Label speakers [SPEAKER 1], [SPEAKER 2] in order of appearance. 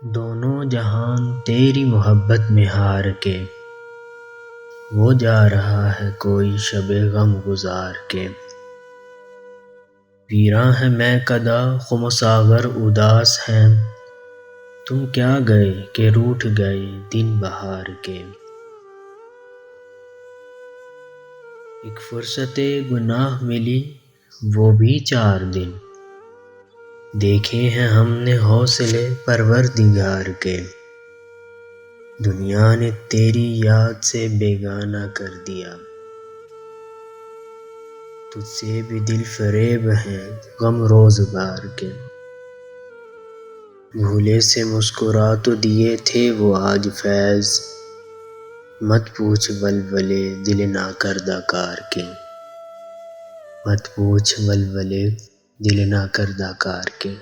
[SPEAKER 1] دونوں جہان تیری محبت میں ہار کے، وہ جا رہا ہے کوئی شب غم گزار کے۔ ویراں ہے میکدہ خم و ساغر اداس ہیں، تم کیا گئے کہ روٹھ گئے دن بہار کے۔ ایک فرصت گناہ ملی وہ بھی 4 دن، دیکھے ہیں ہم نے حوصلے پروردگار کے۔ دنیا نے تیری یاد سے بیگانہ کر دیا، تجھ سے بھی دل فریب ہیں غم روزگار کے۔ بھولے سے مسکرا تو دیے تھے وہ آج فیض، مت پوچھ ولولے دل ناکردہ کار کے۔ مت پوچھ ولولے دل ناکردہ کار کے۔